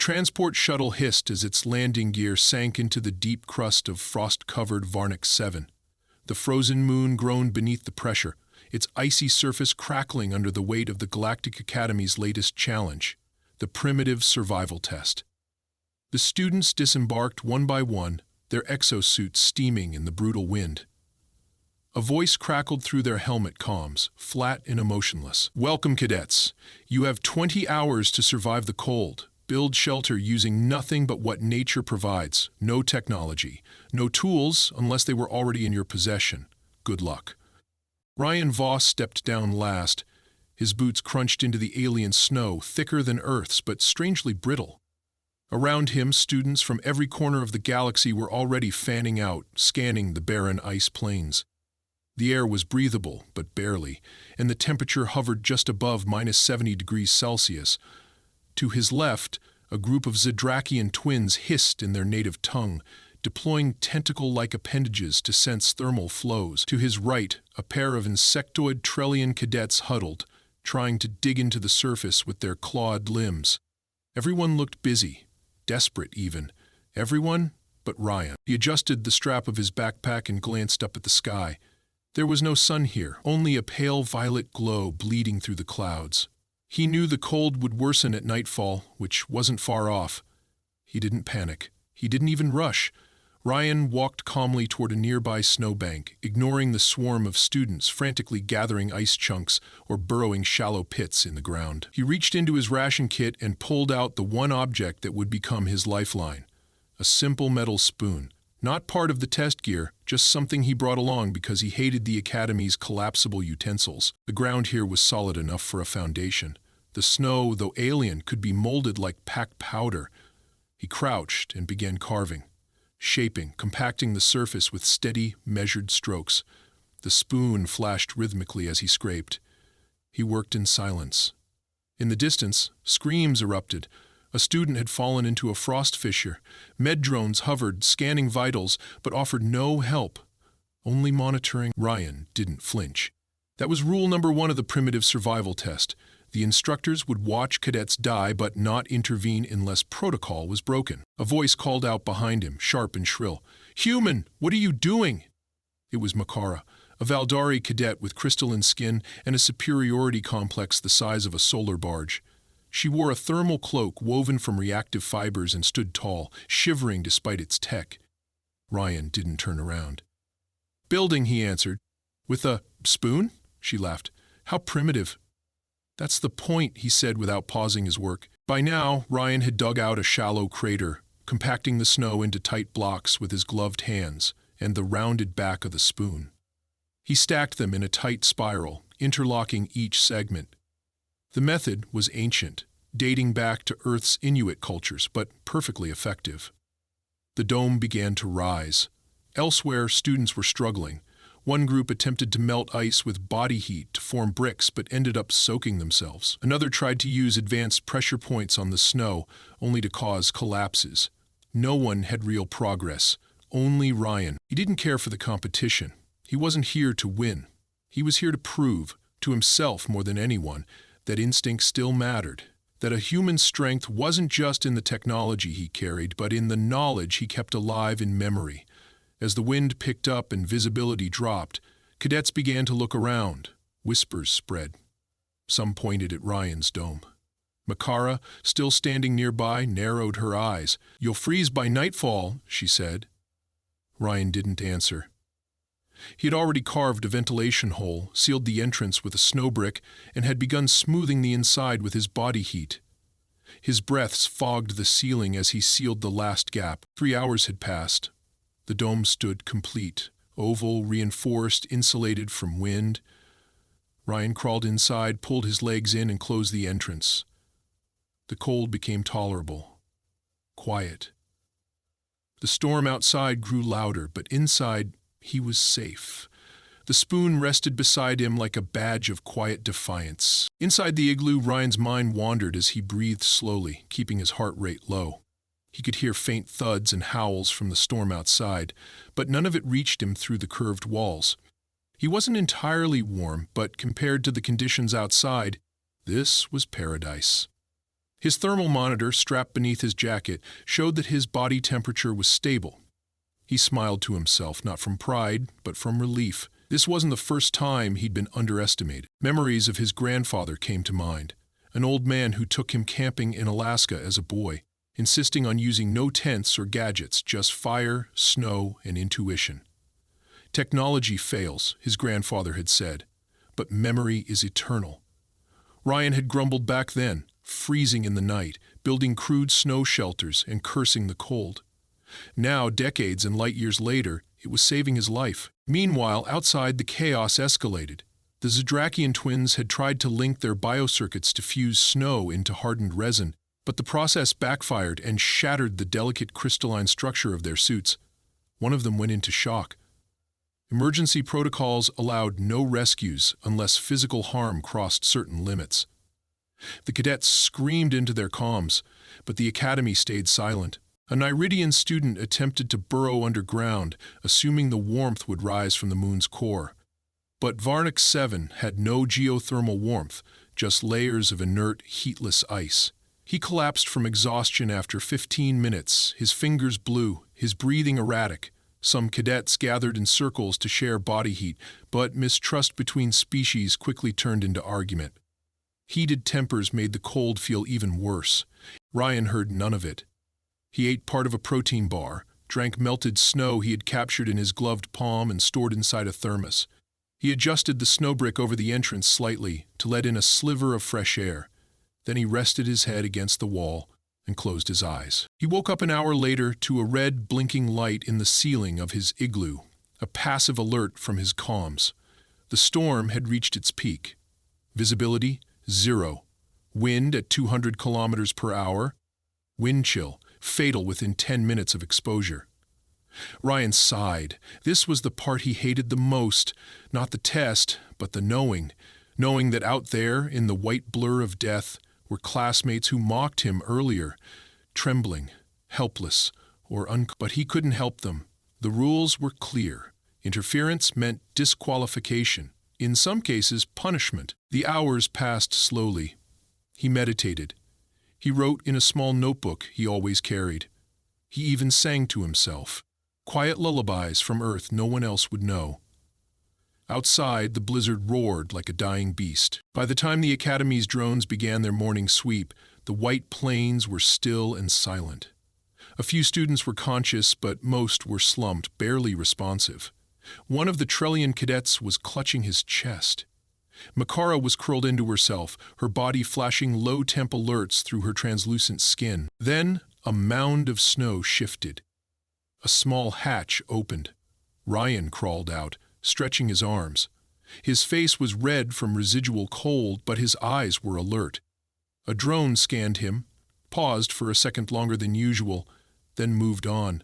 transport shuttle hissed as its landing gear sank into the deep crust of frost-covered Varnic 7. The frozen moon groaned beneath the pressure, its icy surface crackling under the weight of the Galactic Academy's latest challenge, the primitive survival test. The students disembarked one by one, their exosuits steaming in the brutal wind. A voice crackled through their helmet comms, flat and emotionless. "Welcome, cadets. You have 20 hours to survive the cold. Build shelter using nothing but what nature provides. No technology. No tools unless they were already in your possession. Good luck." Ryan Voss stepped down last. His boots crunched into the alien snow, thicker than Earth's but strangely brittle. Around him, students from every corner of the galaxy were already fanning out, scanning the barren ice plains. The air was breathable, but barely, and the temperature hovered just above -70 degrees Celsius. To his left, a group of Zedrakian twins hissed in their native tongue, deploying tentacle-like appendages to sense thermal flows. To his right, a pair of insectoid Trellian cadets huddled, trying to dig into the surface with their clawed limbs. Everyone looked busy, desperate even. Everyone but Ryan. He adjusted the strap of his backpack and glanced up at the sky. There was no sun here, only a pale violet glow bleeding through the clouds. He knew the cold would worsen at nightfall, which wasn't far off. He didn't panic. He didn't even rush. Ryan walked calmly toward a nearby snowbank, ignoring the swarm of students frantically gathering ice chunks or burrowing shallow pits in the ground. He reached into his ration kit and pulled out the one object that would become his lifeline, a simple metal spoon. Not part of the test gear, just something he brought along because he hated the Academy's collapsible utensils. The ground here was solid enough for a foundation. The snow, though alien, could be molded like packed powder. He crouched and began carving, shaping, compacting the surface with steady, measured strokes. The spoon flashed rhythmically as he scraped. He worked in silence. In the distance, screams erupted. A student had fallen into a frost fissure. Med drones hovered, scanning vitals, but offered no help, only monitoring. Ryan didn't flinch. That was rule number 1 of the primitive survival test. The instructors would watch cadets die but not intervene unless protocol was broken. A voice called out behind him, sharp and shrill. "Human, what are you doing?" It was Makara, a Valdari cadet with crystalline skin and a superiority complex the size of a solar barge. She wore a thermal cloak woven from reactive fibers and stood tall, shivering despite its tech. Ryan didn't turn around. "Building," he answered. "With a spoon?" She laughed. "How primitive." "That's the point," he said without pausing his work. By now, Ryan had dug out a shallow crater, compacting the snow into tight blocks with his gloved hands and the rounded back of the spoon. He stacked them in a tight spiral, interlocking each segment. The method was ancient, dating back to Earth's Inuit cultures, but perfectly effective. The dome began to rise. Elsewhere, students were struggling. One group attempted to melt ice with body heat to form bricks, but ended up soaking themselves. Another tried to use advanced pressure points on the snow, only to cause collapses. No one had real progress, only Ryan. He didn't care for the competition. He wasn't here to win. He was here to prove, to himself more than anyone, that instinct still mattered, that a human's strength wasn't just in the technology he carried, but in the knowledge he kept alive in memory. As the wind picked up and visibility dropped, cadets began to look around. Whispers spread. Some pointed at Ryan's dome. Makara, still standing nearby, narrowed her eyes. "You'll freeze by nightfall," she said. Ryan didn't answer. He had already carved a ventilation hole, sealed the entrance with a snow brick, and had begun smoothing the inside with his body heat. His breaths fogged the ceiling as he sealed the last gap. 3 hours had passed. The dome stood complete, oval, reinforced, insulated from wind. Ryan crawled inside, pulled his legs in, and closed the entrance. The cold became tolerable. Quiet. The storm outside grew louder, but inside he was safe. The spoon rested beside him like a badge of quiet defiance. Inside the igloo, Ryan's mind wandered as he breathed slowly, keeping his heart rate low. He could hear faint thuds and howls from the storm outside, but none of it reached him through the curved walls. He wasn't entirely warm, but compared to the conditions outside, this was paradise. His thermal monitor, strapped beneath his jacket, showed that his body temperature was stable. He smiled to himself, not from pride, but from relief. This wasn't the first time he'd been underestimated. Memories of his grandfather came to mind, an old man who took him camping in Alaska as a boy, insisting on using no tents or gadgets, just fire, snow, and intuition. Technology fails, his grandfather had said, but memory is eternal. Ryan had grumbled back then, freezing in the night, building crude snow shelters and cursing the cold. Now, decades and light years later, it was saving his life. Meanwhile, outside, the chaos escalated. The Zadrakian twins had tried to link their biocircuits to fuse snow into hardened resin, but the process backfired and shattered the delicate crystalline structure of their suits. One of them went into shock. Emergency protocols allowed no rescues unless physical harm crossed certain limits. The cadets screamed into their comms, but the academy stayed silent. A Niridian student attempted to burrow underground, assuming the warmth would rise from the moon's core. But Varnic 7 had no geothermal warmth, just layers of inert, heatless ice. He collapsed from exhaustion after 15 minutes, his fingers blue, his breathing erratic. Some cadets gathered in circles to share body heat, but mistrust between species quickly turned into argument. Heated tempers made the cold feel even worse. Ryan heard none of it. He ate part of a protein bar, drank melted snow he had captured in his gloved palm and stored inside a thermos. He adjusted the snowbrick over the entrance slightly to let in a sliver of fresh air. Then he rested his head against the wall and closed his eyes. He woke up an hour later to a red blinking light in the ceiling of his igloo, a passive alert from his comms. The storm had reached its peak. Visibility, 0. Wind at 200 kilometers per hour. Wind chill, fatal within 10 minutes of exposure. Ryan sighed. This was the part he hated the most, not the test, but the knowing that out there in the white blur of death were classmates who mocked him earlier, trembling, helpless, but he couldn't help them. The rules were clear. Interference meant disqualification, in some cases punishment. The hours passed slowly. He meditated. He wrote in a small notebook he always carried. He even sang to himself, quiet lullabies from Earth no one else would know. Outside, the blizzard roared like a dying beast. By the time the Academy's drones began their morning sweep, the white plains were still and silent. A few students were conscious, but most were slumped, barely responsive. One of the Trellian cadets was clutching his chest. Makara was curled into herself, her body flashing low-temp alerts through her translucent skin. Then, a mound of snow shifted. A small hatch opened. Ryan crawled out, stretching his arms. His face was red from residual cold, but his eyes were alert. A drone scanned him, paused for a second longer than usual, then moved on.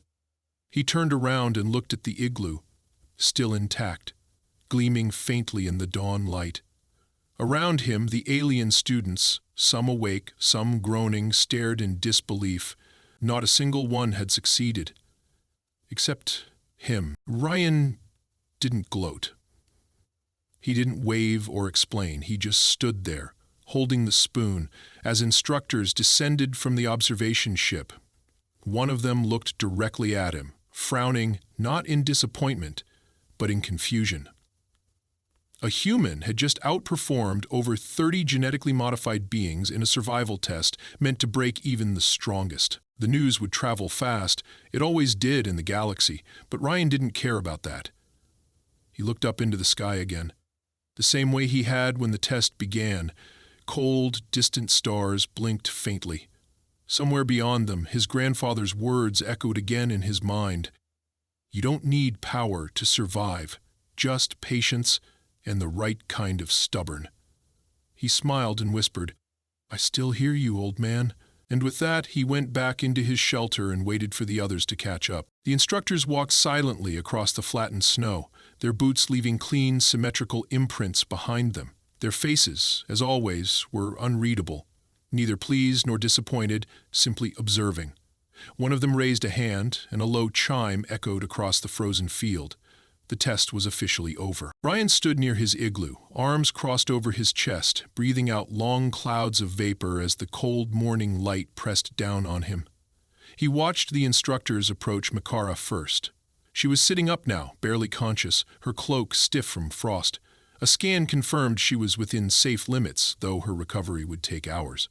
He turned around and looked at the igloo, still intact, gleaming faintly in the dawn light. Around him, the alien students, some awake, some groaning, stared in disbelief. Not a single one had succeeded. Except him. Ryan didn't gloat. He didn't wave or explain. He just stood there, holding the spoon, as instructors descended from the observation ship. One of them looked directly at him, frowning not in disappointment, but in confusion. A human had just outperformed over 30 genetically modified beings in a survival test meant to break even the strongest. The news would travel fast. It always did in the galaxy, but Ryan didn't care about that. He looked up into the sky again, the same way he had when the test began. Cold, distant stars blinked faintly. Somewhere beyond them, his grandfather's words echoed again in his mind. You don't need power to survive, just patience and the right kind of stubborn. He smiled and whispered, I still hear you, old man. And with that, he went back into his shelter and waited for the others to catch up. The instructors walked silently across the flattened snow, their boots leaving clean, symmetrical imprints behind them. Their faces, as always, were unreadable, neither pleased nor disappointed, simply observing. One of them raised a hand, and a low chime echoed across the frozen field. The test was officially over. Ryan stood near his igloo, arms crossed over his chest, breathing out long clouds of vapor as the cold morning light pressed down on him. He watched the instructors approach Makara first. She was sitting up now, barely conscious, her cloak stiff from frost. A scan confirmed she was within safe limits, though her recovery would take hours.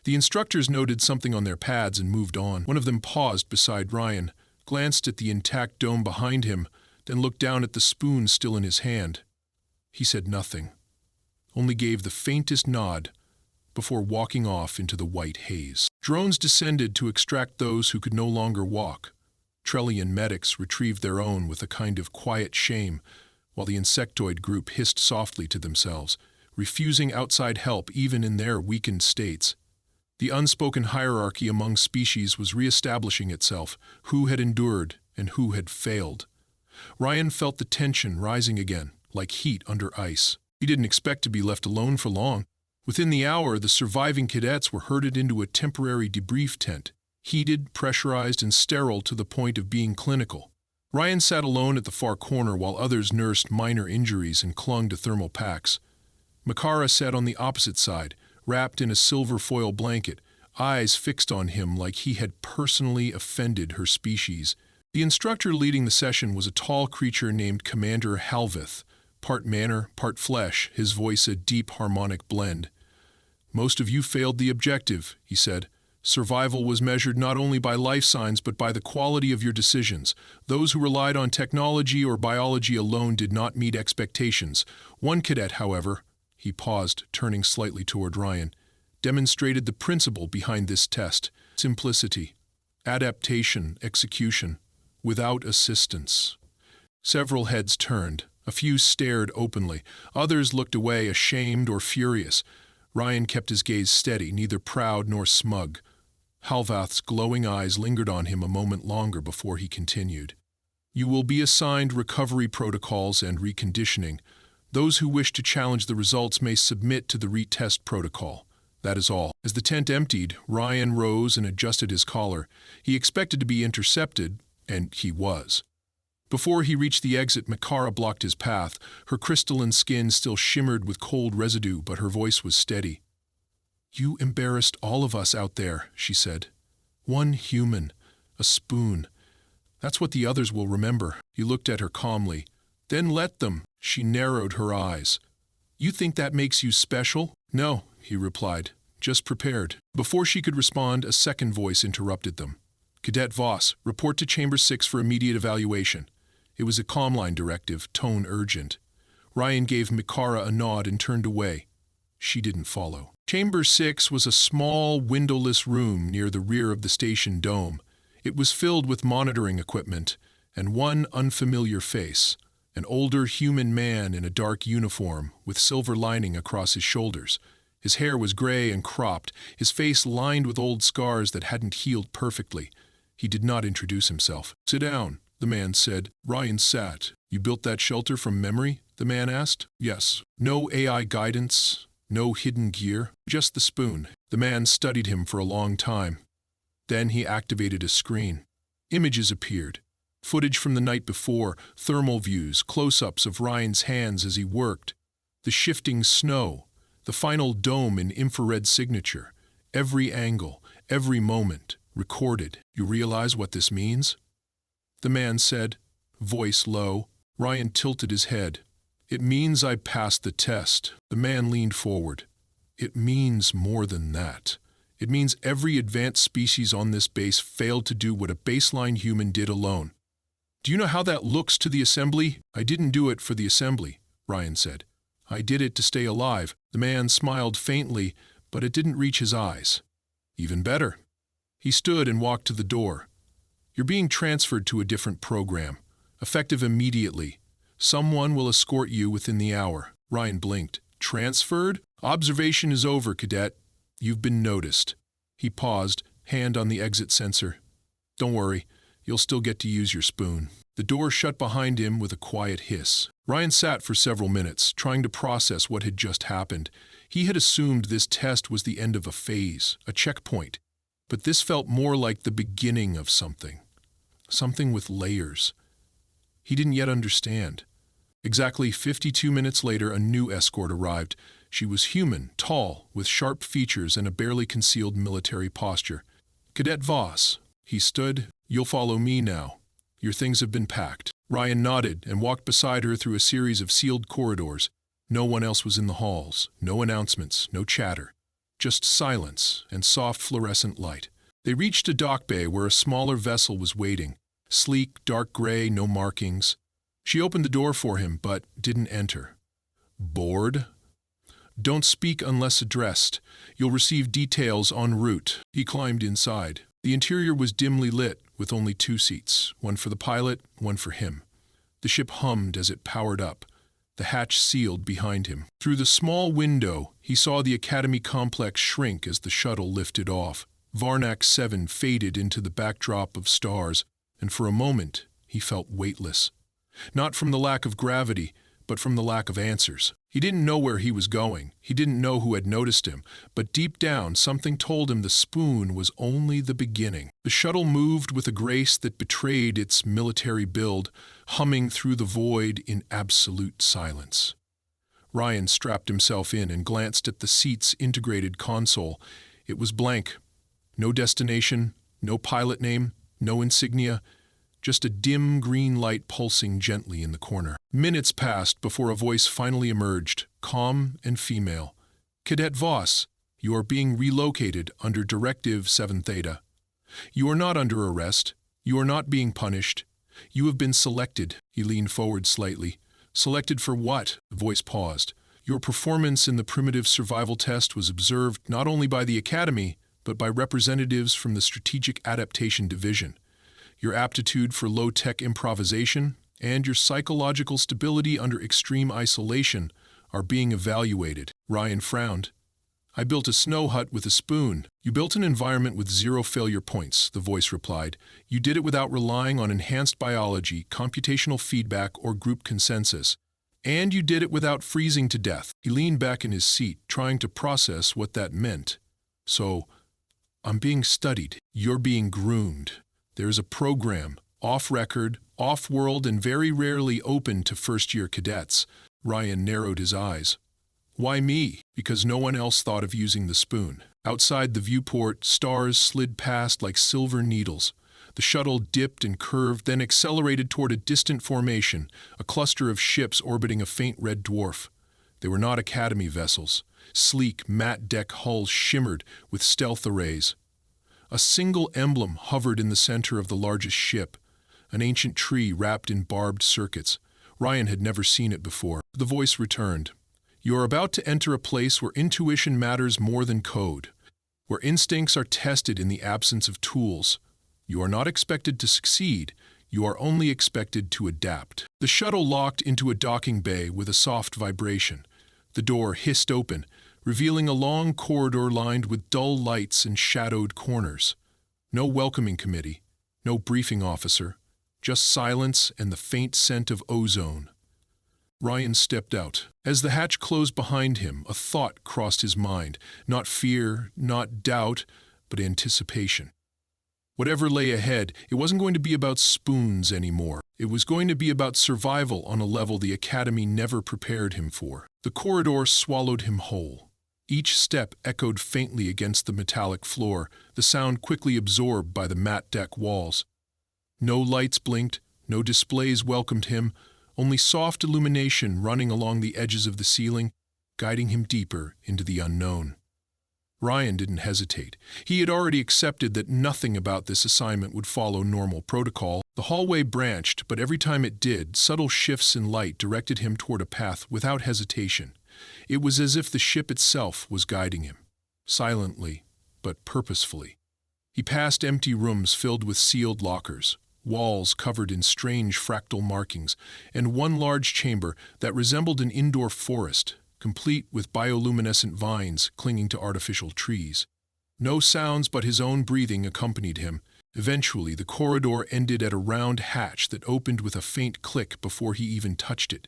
The instructors noted something on their pads and moved on. One of them paused beside Ryan, glanced at the intact dome behind him, then looked down at the spoon still in his hand. He said nothing, only gave the faintest nod before walking off into the white haze. Drones descended to extract those who could no longer walk. Trellian medics retrieved their own with a kind of quiet shame, while the insectoid group hissed softly to themselves, refusing outside help even in their weakened states. The unspoken hierarchy among species was reestablishing itself, who had endured and who had failed. Ryan felt the tension rising again, like heat under ice. He didn't expect to be left alone for long. Within the hour, the surviving cadets were herded into a temporary debrief tent, heated, pressurized, and sterile to the point of being clinical. Ryan sat alone at the far corner while others nursed minor injuries and clung to thermal packs. Makara sat on the opposite side, wrapped in a silver foil blanket, eyes fixed on him like he had personally offended her species. The instructor leading the session was a tall creature named Commander Halvith, part manor, part flesh, his voice a deep harmonic blend. "Most of you failed the objective," he said. "Survival was measured not only by life signs but by the quality of your decisions. Those who relied on technology or biology alone did not meet expectations. One cadet, however," he paused, turning slightly toward Ryan, "demonstrated the principle behind this test: simplicity, adaptation, execution, without assistance." Several heads turned. A few stared openly. Others looked away, ashamed or furious. Ryan kept his gaze steady, neither proud nor smug. Halvath's glowing eyes lingered on him a moment longer before he continued. "You will be assigned recovery protocols and reconditioning. Those who wish to challenge the results may submit to the retest protocol. That is all." As the tent emptied, Ryan rose and adjusted his collar. He expected to be intercepted, and he was. Before he reached the exit, Makara blocked his path. Her crystalline skin still shimmered with cold residue, but her voice was steady. "You embarrassed all of us out there," she said. "One human, a spoon. That's what the others will remember." He looked at her calmly. "Then let them." She narrowed her eyes. "You think that makes you special?" "No," he replied, "just prepared." Before she could respond, a second voice interrupted them. "Cadet Voss, report to Chamber 6 for immediate evaluation." It was a commline directive, tone urgent. Ryan gave Makara a nod and turned away. She didn't follow. Chamber 6 was a small, windowless room near the rear of the station dome. It was filled with monitoring equipment and one unfamiliar face, an older human man in a dark uniform with silver lining across his shoulders. His hair was gray and cropped, his face lined with old scars that hadn't healed perfectly. He did not introduce himself. "Sit down," the man said. Ryan sat. "You built that shelter from memory?" the man asked. "Yes." "No AI guidance? No hidden gear? Just the spoon." The man studied him for a long time. Then he activated a screen. Images appeared. Footage from the night before, thermal views, close-ups of Ryan's hands as he worked. The shifting snow, the final dome in infrared signature. Every angle, every moment, recorded. "You realize what this means?" the man said, voice low. Ryan tilted his head. "It means I passed the test." The man leaned forward. "It means more than that. It means every advanced species on this base failed to do what a baseline human did alone. Do you know how that looks to the assembly?" "I didn't do it for the assembly," Ryan said. "I did it to stay alive." The man smiled faintly, but it didn't reach his eyes. "Even better." He stood and walked to the door. "You're being transferred to a different program, effective immediately. Someone will escort you within the hour." Ryan blinked. "Transferred? Observation is over, cadet. You've been noticed." He paused, hand on the exit sensor. "Don't worry, you'll still get to use your spoon." The door shut behind him with a quiet hiss. Ryan sat for several minutes, trying to process what had just happened. He had assumed this test was the end of a phase, a checkpoint. But this felt more like the beginning of something. Something with layers. He didn't yet understand. Exactly 52 minutes later, a new escort arrived. She was human, tall, with sharp features and a barely concealed military posture. "Cadet Voss," he stood, "you'll follow me now. Your things have been packed." Ryan nodded and walked beside her through a series of sealed corridors. No one else was in the halls, no announcements, no chatter. Just silence and soft fluorescent light. They reached a dock bay where a smaller vessel was waiting. Sleek, dark gray, no markings. She opened the door for him, but didn't enter. "Bored?" "Don't speak unless addressed. You'll receive details en route." He climbed inside. The interior was dimly lit, with only 2 seats, one for the pilot, one for him. The ship hummed as it powered up. The hatch sealed behind him. Through the small window, he saw the Academy complex shrink as the shuttle lifted off. Varnak 7 faded into the backdrop of stars, and for a moment he felt weightless. Not from the lack of gravity, but from the lack of answers. He didn't know where he was going. He didn't know who had noticed him, but deep down something told him the spoon was only the beginning. The shuttle moved with a grace that betrayed its military build, humming through the void in absolute silence. Ryan strapped himself in and glanced at the seat's integrated console. It was blank. No destination, no pilot name, no insignia, just a dim green light pulsing gently in the corner. Minutes passed before a voice finally emerged, calm and female. "Cadet Voss, you are being relocated under Directive 7 Theta. You are not under arrest. You are not being punished. You have been selected." He leaned forward slightly. "Selected for what?" The voice paused. "Your performance in the primitive survival test was observed not only by the Academy, but by representatives from the Strategic Adaptation Division. Your aptitude for low-tech improvisation and your psychological stability under extreme isolation are being evaluated." Ryan frowned. "I built a snow hut with a spoon." "You built an environment with 0 failure points," the voice replied. "You did it without relying on enhanced biology, computational feedback, or group consensus. And you did it without freezing to death." He leaned back in his seat, trying to process what that meant. "So, I'm being studied. You're being groomed. There is a program, off-record, off-world, and very rarely open to first-year cadets." Ryan narrowed his eyes. "Why me?" "Because no one else thought of using the spoon." Outside the viewport, stars slid past like silver needles. The shuttle dipped and curved, then accelerated toward a distant formation, a cluster of ships orbiting a faint red dwarf. They were not Academy vessels. Sleek, matte-deck hulls shimmered with stealth arrays. A single emblem hovered in the center of the largest ship, an ancient tree wrapped in barbed circuits. Ryan had never seen it before. The voice returned. "You are about to enter a place where intuition matters more than code, where instincts are tested in the absence of tools. You are not expected to succeed. You are only expected to adapt." The shuttle locked into a docking bay with a soft vibration. The door hissed open, revealing a long corridor lined with dull lights and shadowed corners. No welcoming committee, no briefing officer, just silence and the faint scent of ozone. Ryan stepped out. As the hatch closed behind him, a thought crossed his mind. Not fear, not doubt, but anticipation. Whatever lay ahead, it wasn't going to be about spoons anymore. It was going to be about survival on a level the Academy never prepared him for. The corridor swallowed him whole. Each step echoed faintly against the metallic floor, the sound quickly absorbed by the matte deck walls. No lights blinked, no displays welcomed him, only soft illumination running along the edges of the ceiling, guiding him deeper into the unknown. Ryan didn't hesitate. He had already accepted that nothing about this assignment would follow normal protocol. The hallway branched, but every time it did, subtle shifts in light directed him toward a path without hesitation. It was as if the ship itself was guiding him, silently but purposefully. He passed empty rooms filled with sealed lockers, walls covered in strange fractal markings, and one large chamber that resembled an indoor forest, complete with bioluminescent vines clinging to artificial trees. No sounds but his own breathing accompanied him. Eventually, the corridor ended at a round hatch that opened with a faint click before he even touched it.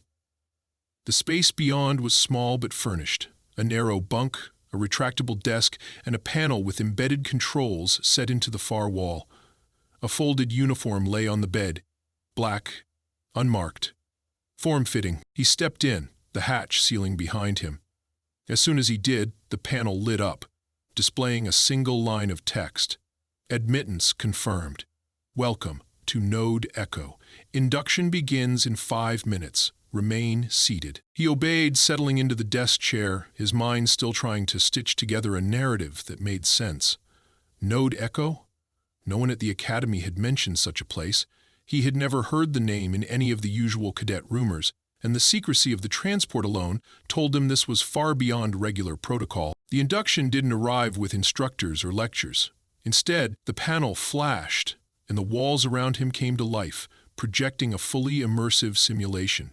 The space beyond was small but furnished. A narrow bunk, a retractable desk, and a panel with embedded controls set into the far wall. A folded uniform lay on the bed, black, unmarked. Form-fitting. He stepped in, the hatch sealing behind him. As soon as he did, the panel lit up, displaying a single line of text. Admittance confirmed. Welcome to Node Echo. Induction begins in 5 minutes. Remain seated. He obeyed, settling into the desk chair, his mind still trying to stitch together a narrative that made sense. Node Echo? No one at the academy had mentioned such a place. He had never heard the name in any of the usual cadet rumors, and the secrecy of the transport alone told him this was far beyond regular protocol. The induction didn't arrive with instructors or lectures. Instead, the panel flashed, and the walls around him came to life, projecting a fully immersive simulation.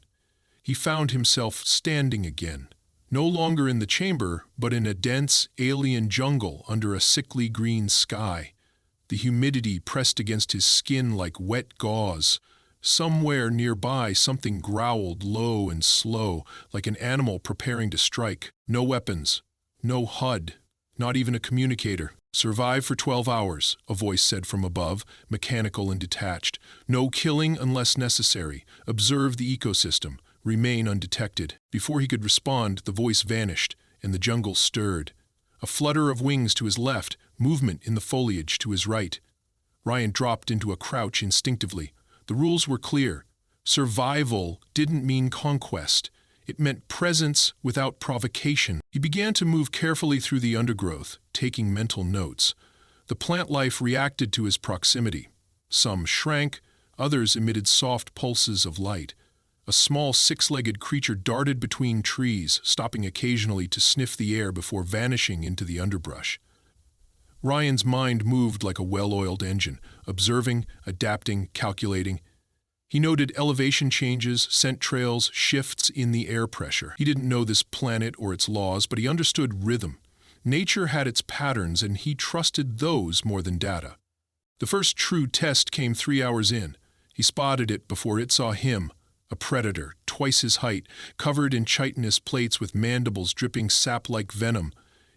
He found himself standing again, no longer in the chamber, but in a dense, alien jungle under a sickly green sky. The humidity pressed against his skin like wet gauze. Somewhere nearby, something growled low and slow, like an animal preparing to strike. No weapons, no HUD, not even a communicator. Survive for 12 hours, a voice said from above, mechanical and detached. No killing unless necessary. Observe the ecosystem. Remain undetected. Before he could respond, the voice vanished, and the jungle stirred. A flutter of wings to his left, movement in the foliage to his right. Ryan dropped into a crouch instinctively. The rules were clear. Survival didn't mean conquest. It meant presence without provocation. He began to move carefully through the undergrowth, taking mental notes. The plant life reacted to his proximity. Some shrank, others emitted soft pulses of light. A small six-legged creature darted between trees, stopping occasionally to sniff the air before vanishing into the underbrush. Ryan's mind moved like a well-oiled engine, observing, adapting, calculating. He noted elevation changes, scent trails, shifts in the air pressure. He didn't know this planet or its laws, but he understood rhythm. Nature had its patterns, and he trusted those more than data. The first true test came 3 hours in. He spotted it before it saw him. A predator, twice his height, covered in chitinous plates with mandibles dripping sap-like venom.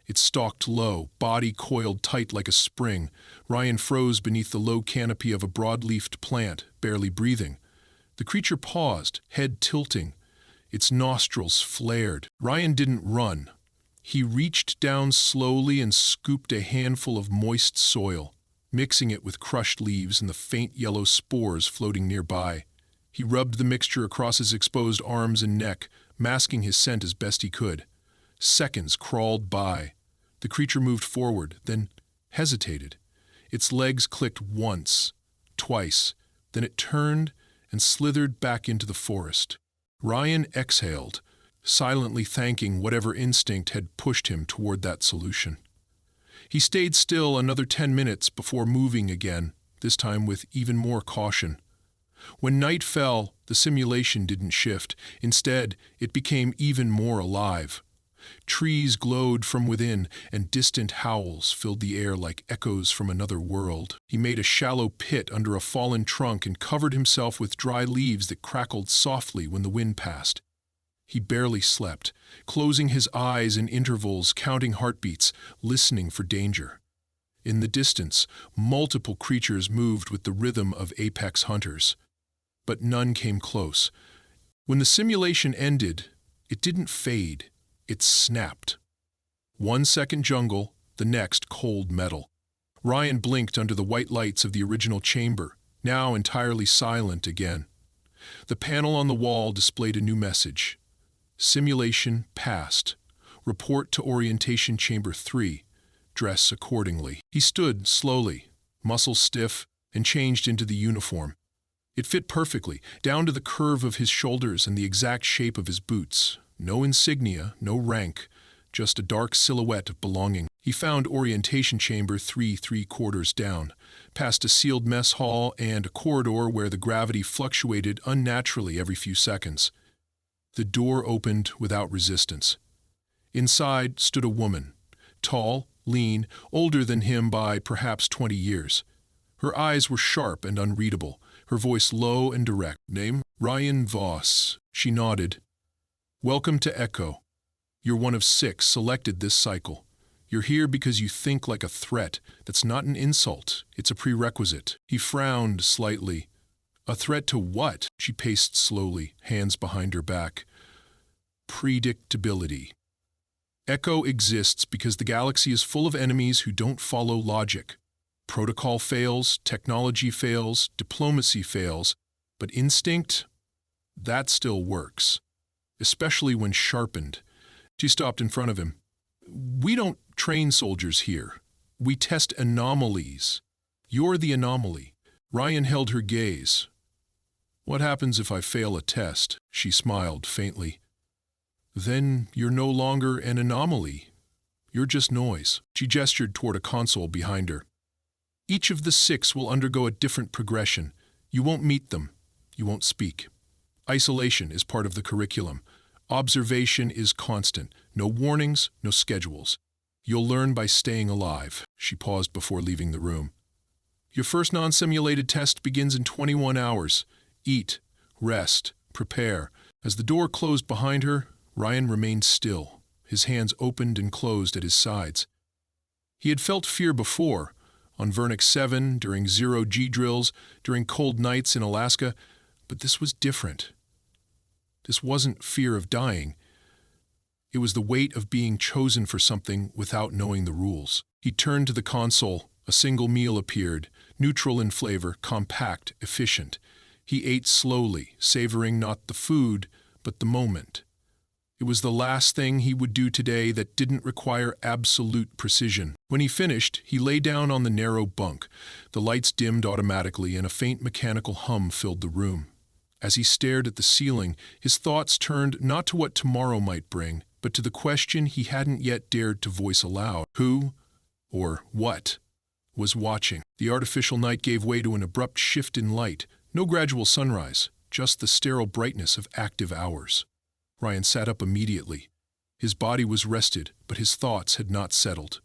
It stalked low, body coiled tight like a spring. Ryan froze beneath the low canopy of a broad-leafed plant, barely breathing. The creature paused, head tilting. Its nostrils flared. Ryan didn't run. He reached down slowly and scooped a handful of moist soil, mixing it with crushed leaves and the faint yellow spores floating nearby. He rubbed the mixture across his exposed arms and neck, masking his scent as best he could. Seconds crawled by. The creature moved forward, then hesitated. Its legs clicked once, twice, then it turned and slithered back into the forest. Ryan exhaled, silently thanking whatever instinct had pushed him toward that solution. He stayed still another 10 minutes before moving again, this time with even more caution. When night fell, the simulation didn't shift. Instead, it became even more alive. Trees glowed from within, and distant howls filled the air like echoes from another world. He made a shallow pit under a fallen trunk and covered himself with dry leaves that crackled softly when the wind passed. He barely slept, closing his eyes in intervals, counting heartbeats, listening for danger. In the distance, multiple creatures moved with the rhythm of apex hunters. But none came close. When the simulation ended, it didn't fade. It snapped. 1 second jungle, the next cold metal. Ryan blinked under the white lights of the original chamber, now entirely silent again. The panel on the wall displayed a new message. Simulation passed. Report to Orientation Chamber 3. Dress accordingly. He stood slowly, muscles stiff, and changed into the uniform. It fit perfectly, down to the curve of his shoulders and the exact shape of his boots. No insignia, no rank, just a dark silhouette of belonging. He found Orientation Chamber 3/3 down, past a sealed mess hall and a corridor where the gravity fluctuated unnaturally every few seconds. The door opened without resistance. Inside stood a woman, tall, lean, older than him by perhaps 20 years. Her eyes were sharp and unreadable, her voice low and direct. Name? Ryan Voss. She nodded. Welcome to Echo. You're one of 6 selected this cycle. You're here because you think like a threat. That's not an insult. It's a prerequisite. He frowned slightly. A threat to what? She paced slowly, hands behind her back. Predictability. Echo exists because the galaxy is full of enemies who don't follow logic. Protocol fails, technology fails, diplomacy fails, but instinct, that still works. Especially when sharpened. She stopped in front of him. We don't train soldiers here. We test anomalies. You're the anomaly. Ryan held her gaze. What happens if I fail a test? She smiled faintly. Then you're no longer an anomaly. You're just noise. She gestured toward a console behind her. Each of the 6 will undergo a different progression. You won't meet them. You won't speak. Isolation is part of the curriculum. Observation is constant. No warnings, no schedules. You'll learn by staying alive. She paused before leaving the room. Your first non-simulated test begins in 21 hours. Eat, rest, prepare. As the door closed behind her, Ryan remained still, his hands opened and closed at his sides. He had felt fear before, on Vernix 7, during zero-G drills, during cold nights in Alaska, but this was different. This wasn't fear of dying. It was the weight of being chosen for something without knowing the rules. He turned to the console. A single meal appeared, neutral in flavor, compact, efficient. He ate slowly, savoring not the food, but the moment. It was the last thing he would do today that didn't require absolute precision. When he finished, he lay down on the narrow bunk. The lights dimmed automatically and a faint mechanical hum filled the room. As he stared at the ceiling, his thoughts turned not to what tomorrow might bring, but to the question he hadn't yet dared to voice aloud. Who, or what, was watching? The artificial night gave way to an abrupt shift in light. No gradual sunrise, just the sterile brightness of active hours. Ryan sat up immediately. His body was rested, but his thoughts had not settled.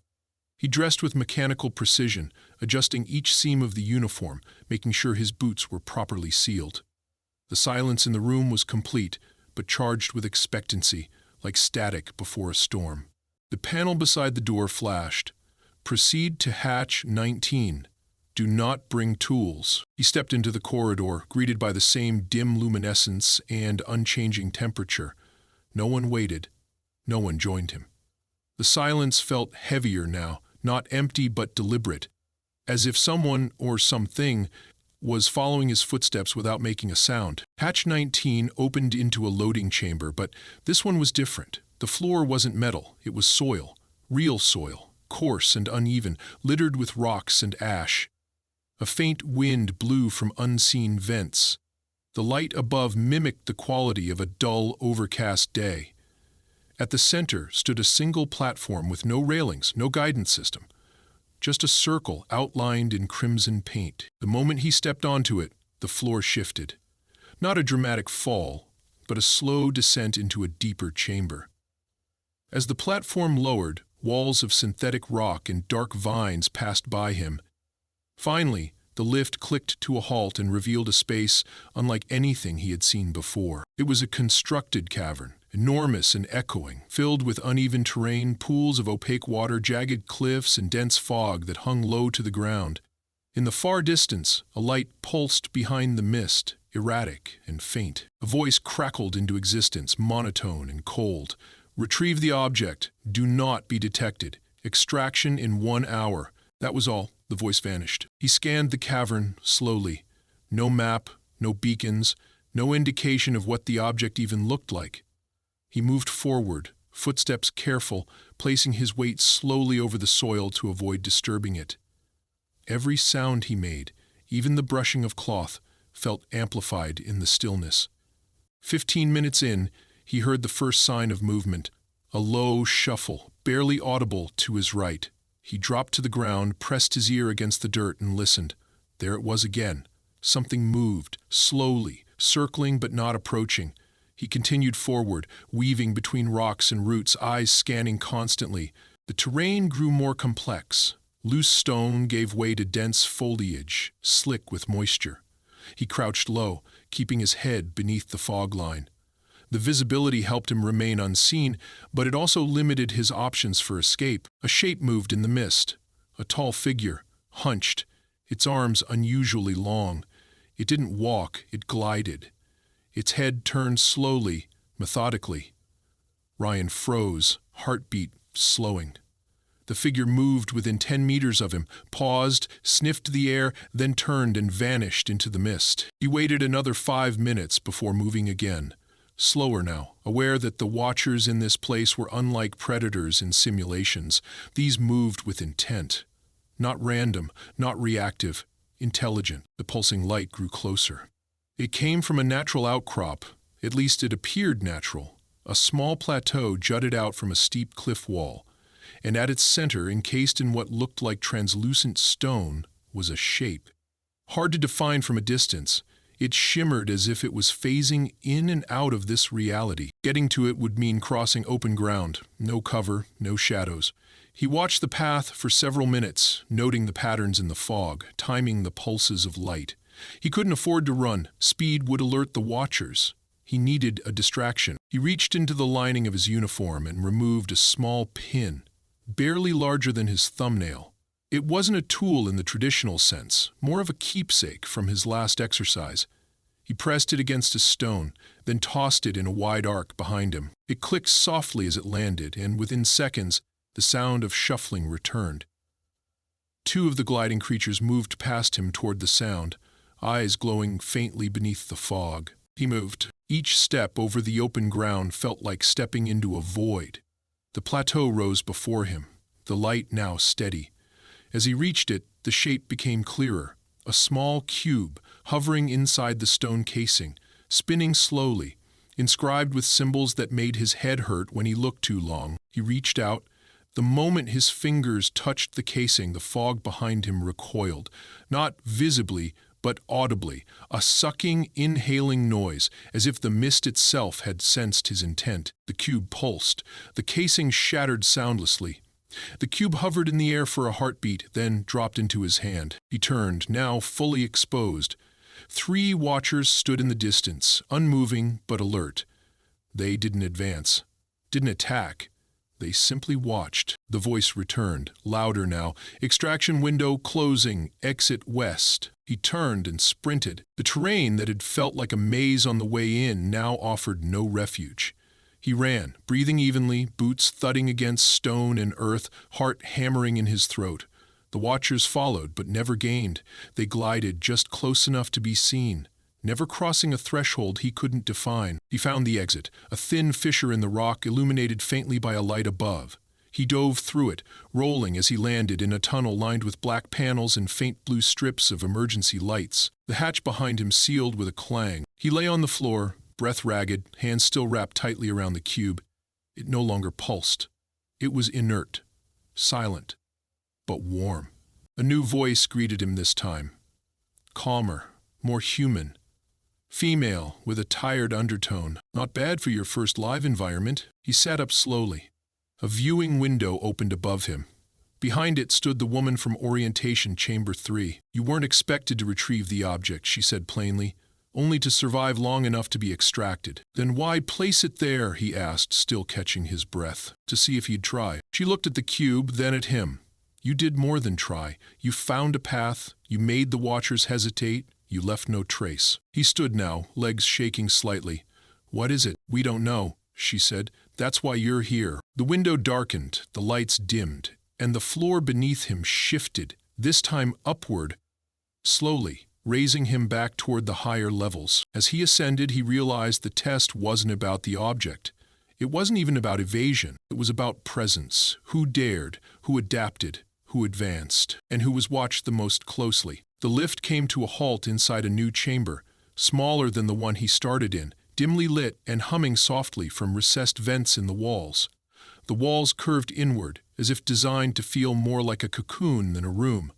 He dressed with mechanical precision, adjusting each seam of the uniform, making sure his boots were properly sealed. The silence in the room was complete, but charged with expectancy, like static before a storm. The panel beside the door flashed. Proceed to hatch 19. Do not bring tools. He stepped into the corridor, greeted by the same dim luminescence and unchanging temperature. No one waited. No one joined him. The silence felt heavier now, not empty but deliberate, as if someone or something was following his footsteps without making a sound. Hatch 19 opened into a loading chamber, but this one was different. The floor wasn't metal, it was soil, real soil, coarse and uneven, littered with rocks and ash. A faint wind blew from unseen vents. The light above mimicked the quality of a dull, overcast day. At the center stood a single platform with no railings, no guidance system. Just a circle outlined in crimson paint. The moment he stepped onto it, the floor shifted. Not a dramatic fall, but a slow descent into a deeper chamber. As the platform lowered, walls of synthetic rock and dark vines passed by him. Finally, the lift clicked to a halt and revealed a space unlike anything he had seen before. It was a constructed cavern, enormous and echoing, filled with uneven terrain, pools of opaque water, jagged cliffs, and dense fog that hung low to the ground. In the far distance, a light pulsed behind the mist, erratic and faint. A voice crackled into existence, monotone and cold. Retrieve the object. Do not be detected. Extraction in 1 hour. That was all. The voice vanished. He scanned the cavern slowly. No map, no beacons, no indication of what the object even looked like. He moved forward, footsteps careful, placing his weight slowly over the soil to avoid disturbing it. Every sound he made, even the brushing of cloth, felt amplified in the stillness. 15 minutes in, he heard the first sign of movement, a low shuffle, barely audible to his right. He dropped to the ground, pressed his ear against the dirt, and listened. There it was again. Something moved, slowly, circling but not approaching. He continued forward, weaving between rocks and roots, eyes scanning constantly. The terrain grew more complex. Loose stone gave way to dense foliage, slick with moisture. He crouched low, keeping his head beneath the fog line. The visibility helped him remain unseen, but it also limited his options for escape. A shape moved in the mist. A tall figure, hunched, its arms unusually long. It didn't walk, it glided. Its head turned slowly, methodically. Ryan froze, heartbeat slowing. The figure moved within 10 meters of him, paused, sniffed the air, then turned and vanished into the mist. He waited another 5 minutes before moving again. Slower now, aware that the watchers in this place were unlike predators in simulations. These moved with intent. Not random, not reactive, intelligent. The pulsing light grew closer. It came from a natural outcrop, at least it appeared natural. A small plateau jutted out from a steep cliff wall, and at its center, encased in what looked like translucent stone, was a shape. Hard to define from a distance, it shimmered as if it was phasing in and out of this reality. Getting to it would mean crossing open ground, no cover, no shadows. He watched the path for several minutes, noting the patterns in the fog, timing the pulses of light. He couldn't afford to run. Speed would alert the watchers. He needed a distraction. He reached into the lining of his uniform and removed a small pin, barely larger than his thumbnail. It wasn't a tool in the traditional sense, more of a keepsake from his last exercise. He pressed it against a stone, then tossed it in a wide arc behind him. It clicked softly as it landed, and within seconds, the sound of shuffling returned. 2 of the gliding creatures moved past him toward the sound, eyes glowing faintly beneath the fog. He moved. Each step over the open ground felt like stepping into a void. The plateau rose before him, the light now steady. As he reached it, the shape became clearer, a small cube hovering inside the stone casing, spinning slowly, inscribed with symbols that made his head hurt when he looked too long. He reached out. The moment his fingers touched the casing, the fog behind him recoiled, not visibly, but audibly, a sucking, inhaling noise, as if the mist itself had sensed his intent. The cube pulsed. The casing shattered soundlessly. The cube hovered in the air for a heartbeat, then dropped into his hand. He turned, now fully exposed. 3 watchers stood in the distance, unmoving but alert. They didn't advance, didn't attack. They simply watched. The voice returned, louder now. Extraction window closing, exit west. He turned and sprinted. The terrain that had felt like a maze on the way in now offered no refuge. He ran, breathing evenly, boots thudding against stone and earth, heart hammering in his throat. The watchers followed, but never gained. They glided just close enough to be seen, never crossing a threshold he couldn't define. He found the exit, a thin fissure in the rock illuminated faintly by a light above. He dove through it, rolling as he landed in a tunnel lined with black panels and faint blue strips of emergency lights. The hatch behind him sealed with a clang. He lay on the floor, breath ragged, hands still wrapped tightly around the cube. It no longer pulsed. It was inert, silent, but warm. A new voice greeted him this time. Calmer, more human. Female, with a tired undertone. Not bad for your first live environment. He sat up slowly. A viewing window opened above him. Behind it stood the woman from Orientation Chamber 3. You weren't expected to retrieve the object, she said plainly. Only to survive long enough to be extracted. Then why place it there, he asked, still catching his breath, to see if he'd try. She looked at the cube, then at him. You did more than try. You found a path. You made the watchers hesitate. You left no trace. He stood now, legs shaking slightly. What is it? We don't know, she said. That's why you're here. The window darkened, the lights dimmed, and the floor beneath him shifted, this time upward, slowly, raising him back toward the higher levels. As he ascended, he realized the test wasn't about the object. It wasn't even about evasion. It was about presence. Who dared, who adapted, who advanced, and who was watched the most closely. The lift came to a halt inside a new chamber, smaller than the one he started in, dimly lit and humming softly from recessed vents in the walls. The walls curved inward, as if designed to feel more like a cocoon than a room.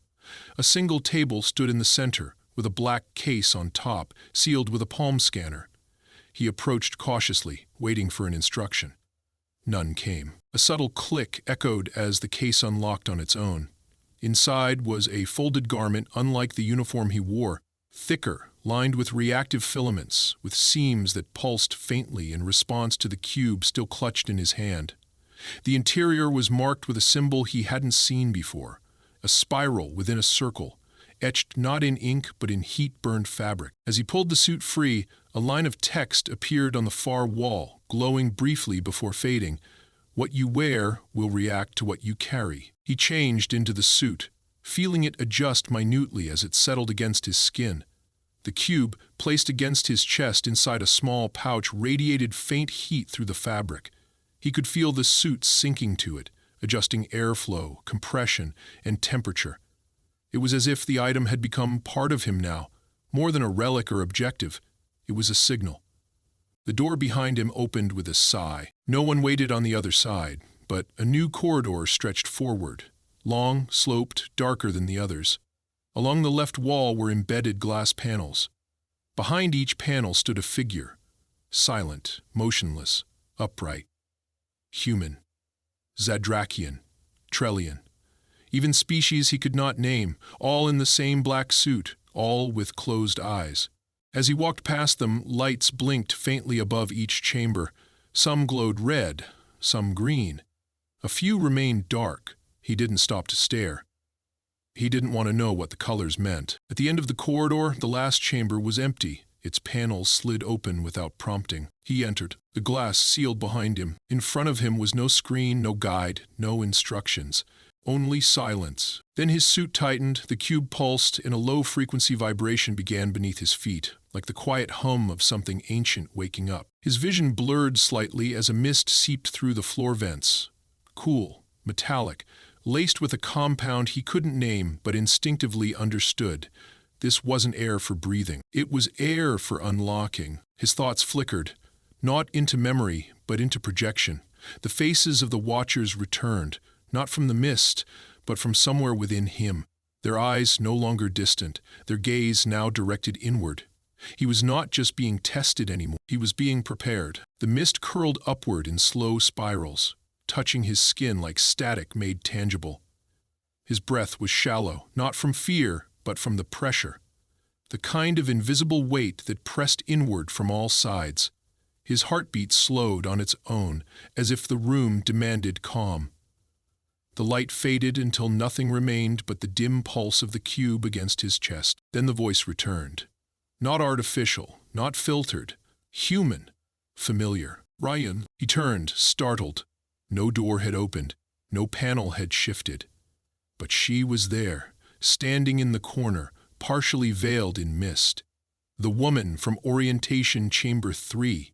A single table stood in the center, with a black case on top, sealed with a palm scanner. He approached cautiously, waiting for an instruction. None came. A subtle click echoed as the case unlocked on its own. Inside was a folded garment unlike the uniform he wore, thicker, lined with reactive filaments, with seams that pulsed faintly in response to the cube still clutched in his hand. The interior was marked with a symbol he hadn't seen before, a spiral within a circle, etched not in ink but in heat-burned fabric. As he pulled the suit free, a line of text appeared on the far wall, glowing briefly before fading. What you wear will react to what you carry. He changed into the suit, feeling it adjust minutely as it settled against his skin. The cube, placed against his chest inside a small pouch, radiated faint heat through the fabric. He could feel the suit sinking to it, adjusting airflow, compression, and temperature. It was as if the item had become part of him now, more than a relic or objective. It was a signal. The door behind him opened with a sigh. No one waited on the other side, but a new corridor stretched forward, long, sloped, darker than the others. Along the left wall were embedded glass panels. Behind each panel stood a figure, silent, motionless, upright. Human, Zadrakian, Trellian, even species he could not name, all in the same black suit, all with closed eyes. As he walked past them, lights blinked faintly above each chamber. Some glowed red, some green. A few remained dark. He didn't stop to stare. He didn't want to know what the colors meant. At the end of the corridor, the last chamber was empty. Its panels slid open without prompting. He entered. The glass sealed behind him. In front of him was no screen, no guide, no instructions. Only silence. Then his suit tightened, the cube pulsed, and a low-frequency vibration began beneath his feet, like the quiet hum of something ancient waking up. His vision blurred slightly as a mist seeped through the floor vents. Cool, metallic, laced with a compound he couldn't name but instinctively understood. This wasn't air for breathing. It was air for unlocking. His thoughts flickered, not into memory, but into projection. The faces of the watchers returned, not from the mist, but from somewhere within him. Their eyes no longer distant, their gaze now directed inward. He was not just being tested anymore, he was being prepared. The mist curled upward in slow spirals, touching his skin like static made tangible. His breath was shallow, not from fear, but from the pressure. The kind of invisible weight that pressed inward from all sides. His heartbeat slowed on its own, as if the room demanded calm. The light faded until nothing remained but the dim pulse of the cube against his chest. Then the voice returned. Not artificial, not filtered. Human. Familiar. Ryan. He turned, startled. No door had opened. No panel had shifted. But she was there, standing in the corner, partially veiled in mist. The woman from Orientation Chamber 3.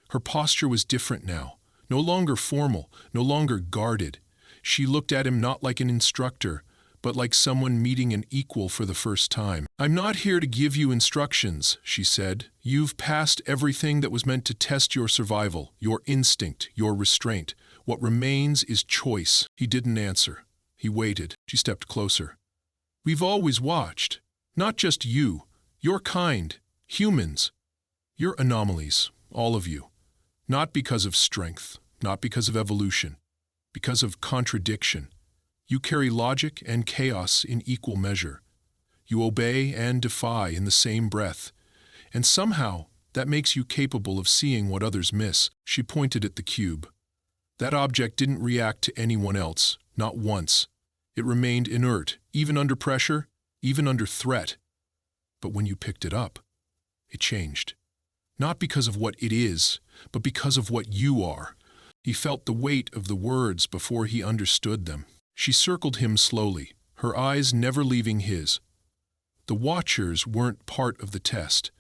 Her posture was different now. No longer formal, no longer guarded. She looked at him not like an instructor, but like someone meeting an equal for the first time. "I'm not here to give you instructions," she said. "You've passed everything that was meant to test your survival, your instinct, your restraint. What remains is choice." He didn't answer. He waited. She stepped closer. "We've always watched. Not just you. Your kind. Humans. You're anomalies, all of you. Not because of strength, not because of evolution. Because of contradiction. You carry logic and chaos in equal measure. You obey and defy in the same breath. And somehow, that makes you capable of seeing what others miss." She pointed at the cube. That object didn't react to anyone else, not once. It remained inert, even under pressure, even under threat. But when you picked it up, it changed. Not because of what it is, but because of what you are. He felt the weight of the words before he understood them. She circled him slowly, her eyes never leaving his. The watchers weren't part of the test.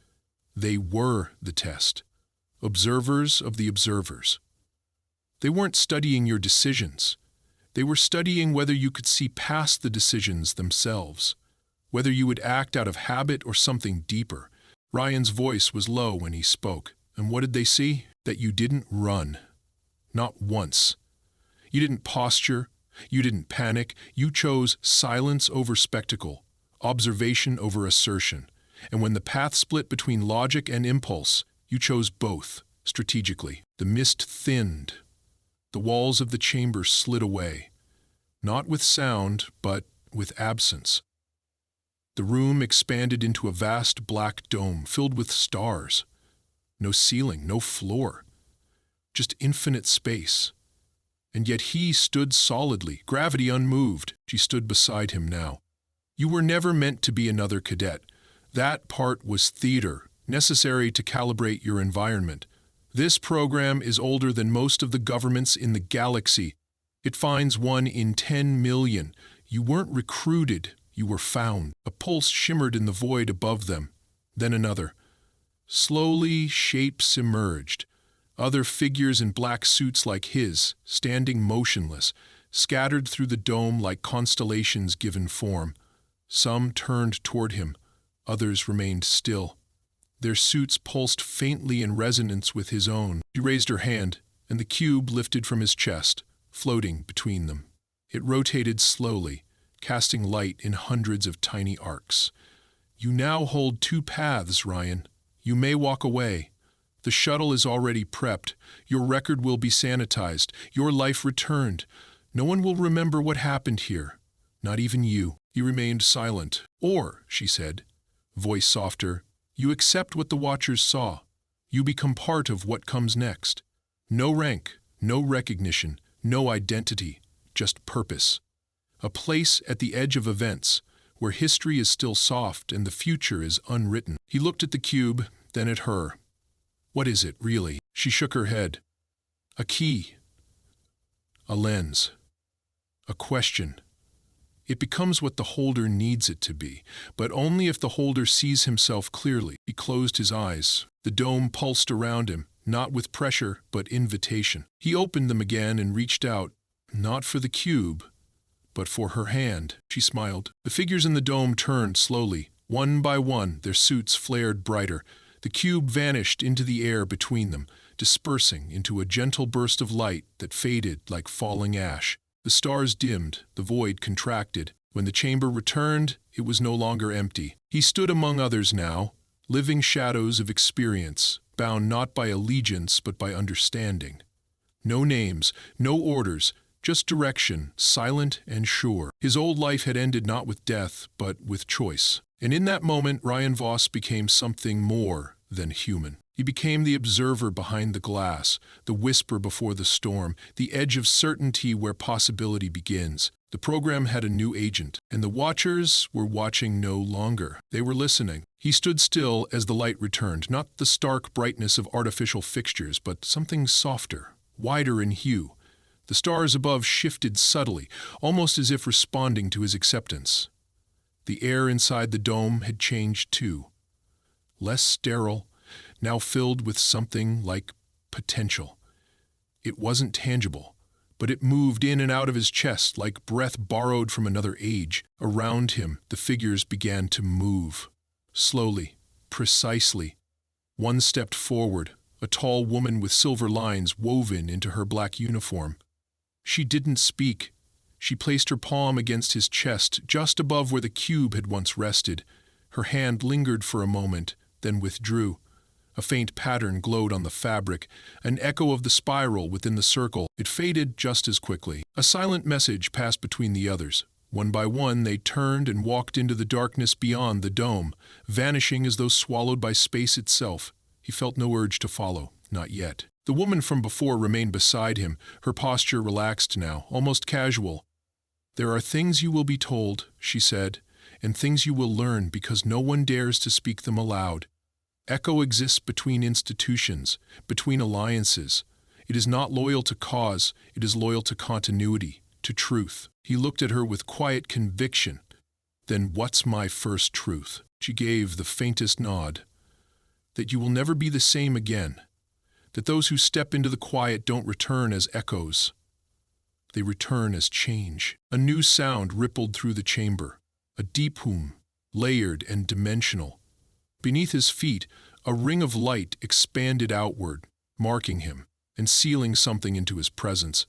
They were the test. Observers of the observers. They weren't studying your decisions. They were studying whether you could see past the decisions themselves, whether you would act out of habit or something deeper. Ryan's voice was low when he spoke. And what did they see? That you didn't run. Not once. You didn't posture. You didn't panic. You chose silence over spectacle, observation over assertion. And when the path split between logic and impulse, you chose both, strategically. The mist thinned. The walls of the chamber slid away, not with sound, but with absence. The room expanded into a vast black dome filled with stars. No ceiling, no floor. Just infinite space. And yet he stood solidly, gravity unmoved. She stood beside him now. You were never meant to be another cadet. That part was theater, necessary to calibrate your environment. This program is older than most of the governments in the galaxy. It finds 1 in 10 million. You weren't recruited, you were found. A pulse shimmered in the void above them. Then another. Slowly, shapes emerged. Other figures in black suits like his, standing motionless, scattered through the dome like constellations given form. Some turned toward him, others remained still. Their suits pulsed faintly in resonance with his own. She raised her hand, and the cube lifted from his chest, floating between them. It rotated slowly, casting light in hundreds of tiny arcs. You now hold 2 paths, Ryan. You may walk away. The shuttle is already prepped. Your record will be sanitized. Your life returned. No one will remember what happened here. Not even you. He remained silent. Or, she said, voice softer, you accept what the Watchers saw. You become part of what comes next. No rank, no recognition, no identity, just purpose. A place at the edge of events, where history is still soft and the future is unwritten. He looked at the cube, then at her. What is it, really? She shook her head. A key. A lens. A question. It becomes what the holder needs it to be, but only if the holder sees himself clearly. He closed his eyes. The dome pulsed around him, not with pressure, but invitation. He opened them again and reached out, not for the cube, but for her hand. She smiled. The figures in the dome turned slowly. One by one, their suits flared brighter. The cube vanished into the air between them, dispersing into a gentle burst of light that faded like falling ash. The stars dimmed, the void contracted. When the chamber returned, it was no longer empty. He stood among others now, living shadows of experience, bound not by allegiance but by understanding. No names, no orders, just direction, silent and sure. His old life had ended not with death, but with choice. And in that moment, Ryan Voss became something more than human. He became the observer behind the glass, the whisper before the storm, the edge of certainty where possibility begins. The program had a new agent, and the Watchers were watching no longer. They were listening. He stood still as the light returned, not the stark brightness of artificial fixtures, but something softer, wider in hue. The stars above shifted subtly, almost as if responding to his acceptance. The air inside the dome had changed too. Less sterile, now filled with something like potential. It wasn't tangible, but it moved in and out of his chest like breath borrowed from another age. Around him, the figures began to move. Slowly, precisely. One stepped forward, a tall woman with silver lines woven into her black uniform. She didn't speak. She placed her palm against his chest, just above where the cube had once rested. Her hand lingered for a moment, then withdrew. A faint pattern glowed on the fabric, an echo of the spiral within the circle. It faded just as quickly. A silent message passed between the others. One by one, they turned and walked into the darkness beyond the dome, vanishing as though swallowed by space itself. He felt no urge to follow, not yet. The woman from before remained beside him, her posture relaxed now, almost casual. "There are things you will be told," she said, "and things you will learn because no one dares to speak them aloud. Echo exists between institutions, between alliances. It is not loyal to cause, it is loyal to continuity, to truth." He looked at her with quiet conviction. "Then what's my first truth?" She gave the faintest nod. "That you will never be the same again. That those who step into the quiet don't return as echoes. They return as change." A new sound rippled through the chamber, a deep hum, layered and dimensional. Beneath his feet, a ring of light expanded outward, marking him and sealing something into his presence.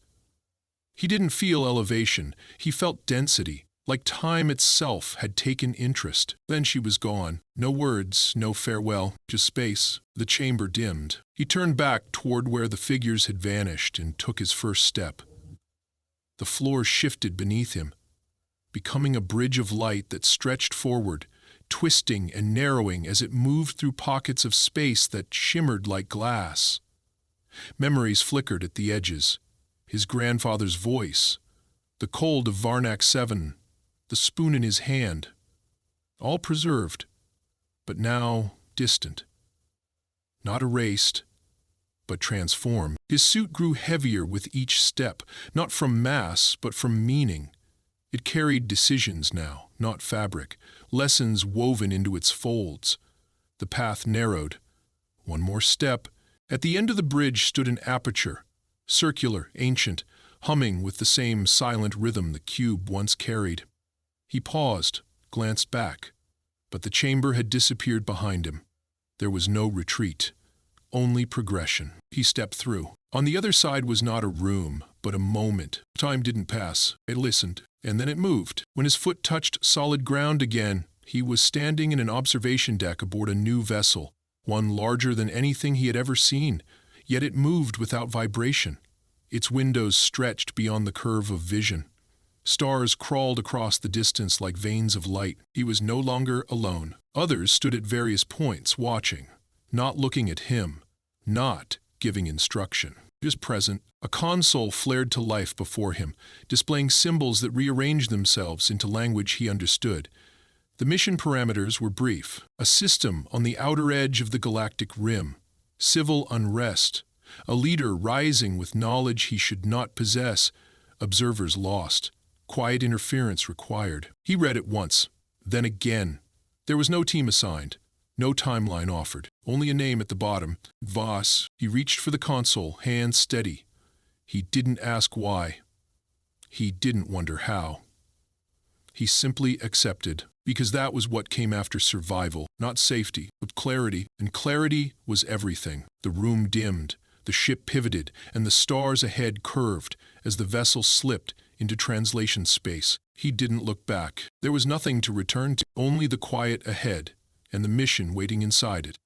He didn't feel elevation, he felt density, like time itself had taken interest. Then she was gone. No words, no farewell, just space. The chamber dimmed. He turned back toward where the figures had vanished and took his first step. The floor shifted beneath him, becoming a bridge of light that stretched forward, twisting and narrowing as it moved through pockets of space that shimmered like glass. Memories flickered at the edges. His grandfather's voice, the cold of Varnak 7, the spoon in his hand, all preserved, but now distant. Not erased, but transformed. His suit grew heavier with each step, not from mass, but from meaning. It carried decisions now, not fabric, lessons woven into its folds. The path narrowed. One more step. At the end of the bridge stood an aperture, circular, ancient, humming with the same silent rhythm the cube once carried. He paused, glanced back, but the chamber had disappeared behind him. There was no retreat, only progression. He stepped through. On the other side was not a room, but a moment. Time didn't pass. It listened, and then it moved. When his foot touched solid ground again, he was standing in an observation deck aboard a new vessel, one larger than anything he had ever seen, yet it moved without vibration. Its windows stretched beyond the curve of vision. Stars crawled across the distance like veins of light. He was no longer alone. Others stood at various points, watching, not looking at him, not giving instruction. Just present. A console flared to life before him, displaying symbols that rearranged themselves into language he understood. The mission parameters were brief. A system on the outer edge of the galactic rim. Civil unrest. A leader rising with knowledge he should not possess. Observers lost. Quiet interference required. He read it once, then again. There was no team assigned. No timeline offered. Only a name at the bottom. Voss. He reached for the console, hands steady. He didn't ask why. He didn't wonder how. He simply accepted, because that was what came after survival, not safety, but clarity, and clarity was everything. The room dimmed, the ship pivoted, and the stars ahead curved as the vessel slipped into translation space. He didn't look back. There was nothing to return to, only the quiet ahead and the mission waiting inside it.